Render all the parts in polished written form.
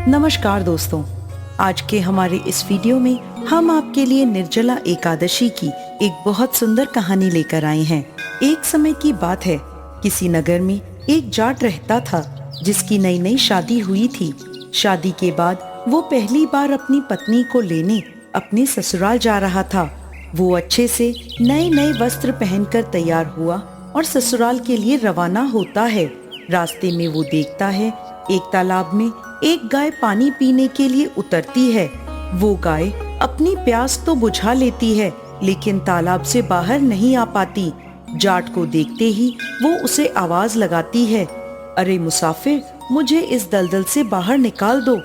नमस्कार दोस्तों, आज के हमारे इस वीडियो में हम आपके लिए निर्जला एकादशी की एक बहुत सुंदर कहानी लेकर आए हैं। एक समय की बात है, किसी नगर में एक जाट रहता था जिसकी नई नई शादी हुई थी। शादी के बाद वो पहली बार अपनी पत्नी को लेने अपने ससुराल जा रहा था। वो अच्छे से नए नए वस्त्र पहनकर तैयार हुआ और ससुराल के लिए रवाना होता है। रास्ते में वो देखता है एक तालाब में एक गाय पानी पीने के लिए उतरती है। वो गाय अपनी प्यास तो बुझा लेती है, लेकिन तालाब से बाहर नहीं आ पाती। जाट को देखते ही वो उसे आवाज लगाती है, अरे मुसाफिर, मुझे इस दलदल से बाहर निकाल दो।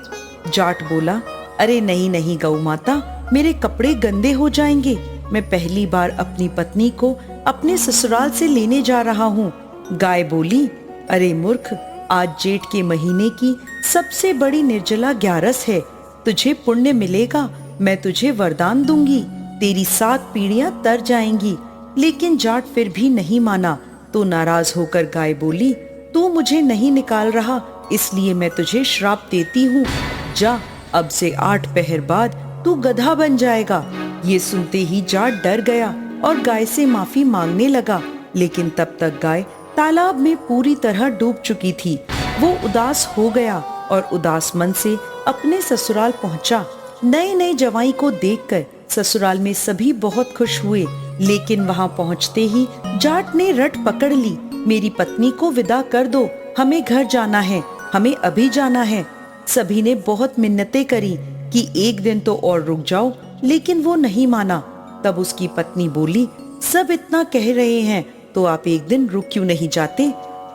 जाट बोला, अरे नहीं नहीं गौ माता, मेरे कपड़े गंदे हो जाएंगे। मैं पहली बार अपनी पत्नी को अपने ससुराल से लेने जा रहा हूँ। गाय बोली, अरे मूर्ख, आज जेठ के महीने की सबसे बड़ी निर्जला ग्यारस है। तुझे पुण्य मिलेगा, मैं तुझे वरदान दूंगी, तेरी 7 पीढ़ियां तर जाएंगी। लेकिन जाट फिर भी नहीं माना, तो नाराज होकर गाय बोली, तू मुझे नहीं निकाल रहा, इसलिए मैं तुझे श्राप देती हूँ। जा, अब से 8 पहर बाद तू गधा बन जाएगा। ये सुनते ही जाट डर गया और गाय से माफी मांगने लगा, लेकिन तब तक गाय तालाब में पूरी तरह डूब चुकी थी। वो उदास हो गया और उदास मन से अपने ससुराल पहुंचा। नए नए जवाई को देखकर ससुराल में सभी बहुत खुश हुए, लेकिन वहां पहुंचते ही जाट ने रट पकड़ ली, मेरी पत्नी को विदा कर दो, हमें घर जाना है, हमें अभी जाना है। सभी ने बहुत मिन्नतें करी कि एक दिन तो और रुक जाओ, लेकिन वो नहीं माना। तब उसकी पत्नी बोली, सब इतना कह रहे हैं तो आप एक दिन रुक क्यों नहीं जाते।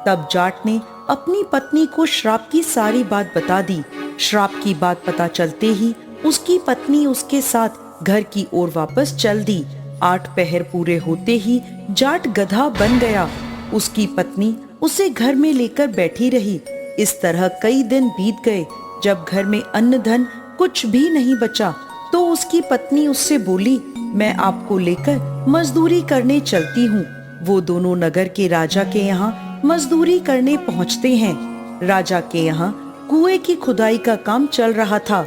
तब जाट ने अपनी पत्नी को श्राप की सारी बात बता दी। श्राप की बात पता चलते ही उसकी पत्नी उसके साथ घर की ओर वापस चल दी। 8 पहर पूरे होते ही जाट गधा बन गया। उसकी पत्नी उसे घर में लेकर बैठी रही। इस तरह कई दिन बीत गए। जब घर में अन्न धन कुछ भी नहीं बचा, तो उसकी पत्नी उससे बोली, मैं आपको लेकर मजदूरी करने चलती हूँ। वो दोनों नगर के राजा के यहाँ मजदूरी करने पहुँचते हैं। राजा के यहाँ कुएं की खुदाई का काम चल रहा था।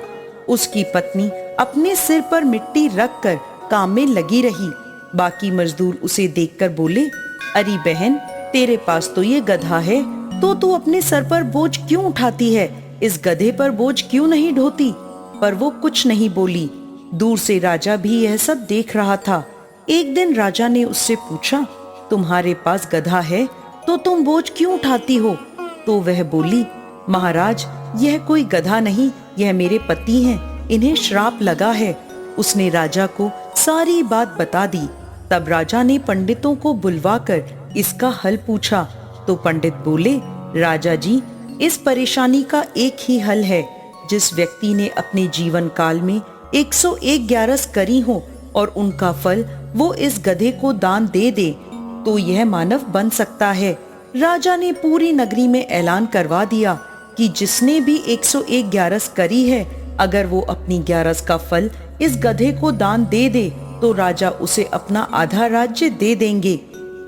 उसकी पत्नी अपने सिर पर मिट्टी रखकर काम में लगी रही। बाकी मजदूर उसे देखकर बोले, अरे बहन, तेरे पास तो ये गधा है, तो तू अपने सर पर बोझ क्यों उठाती है? इस गधे पर बोझ क्यों नहीं ढोती? पर वो कुछ नहीं बोली। दूर से राजा भी यह सब देख रहा था। एक दिन राजा ने उससे पूछा, तुम्हारे पास गधा है तो तुम बोझ क्यों उठाती हो? तो वह बोली, महाराज, यह कोई गधा नहीं, यह मेरे पति हैं, इन्हें श्राप लगा है। उसने राजा को सारी बात बता दी। तब राजा ने पंडितों को बुलवाकर इसका हल पूछा। तो पंडित बोले, राजा जी, इस परेशानी का एक ही हल है। जिस व्यक्ति ने अपने जीवन काल में 101 ग्यारस करी हो और उनका फल वो इस गधे को दान दे दे, तो यह मानव बन सकता है। राजा ने पूरी नगरी में ऐलान करवा दिया कि जिसने भी 101 ग्यारस करी है, अगर वो अपनी ग्यारस का फल इस गधे को दान दे दे, तो राजा उसे अपना आधा राज्य दे देंगे।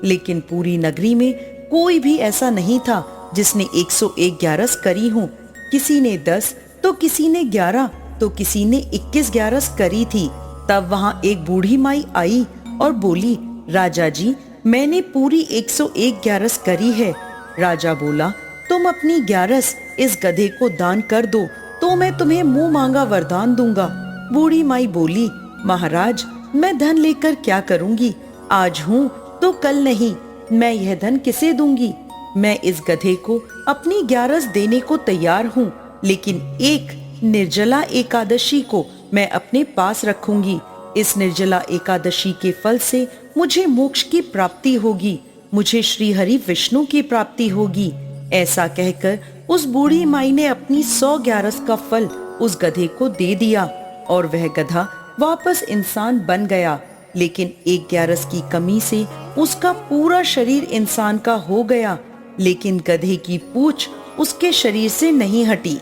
लेकिन पूरी नगरी में कोई भी ऐसा नहीं था जिसने 101 ग्यारस करी हो। किसी ने 10, तो किसी ने 11, तो किसी ने 21 ग्यारस करी थी। तब वहां एक बूढ़ी माई आई और बोली, राजा जी, मैंने पूरी 101 ग्यारस करी है। राजा बोला, तुम अपनी ग्यारस इस गधे को दान कर दो, तो मैं तुम्हें मुंह मांगा वरदान दूंगा। बूढ़ी माई बोली, महाराज, मैं धन लेकर क्या करूंगी? आज हूँ तो कल नहीं, मैं यह धन किसे दूंगी? मैं इस गधे को अपनी ग्यारस देने को तैयार हूँ, लेकिन एक निर्जला एकादशी को मैं अपने पास रखूंगी। इस निर्जला एकादशी के फल से मुझे मोक्ष की प्राप्ति होगी, मुझे श्री हरि विष्णु की प्राप्ति होगी। ऐसा कहकर उस बूढ़ी माई ने अपनी 100 ग्यारस का फल उस गधे को दे दिया और वह गधा वापस इंसान बन गया। लेकिन 1 ग्यारस की कमी से उसका पूरा शरीर इंसान का हो गया, लेकिन गधे की पूंछ उसके शरीर से नहीं हटी।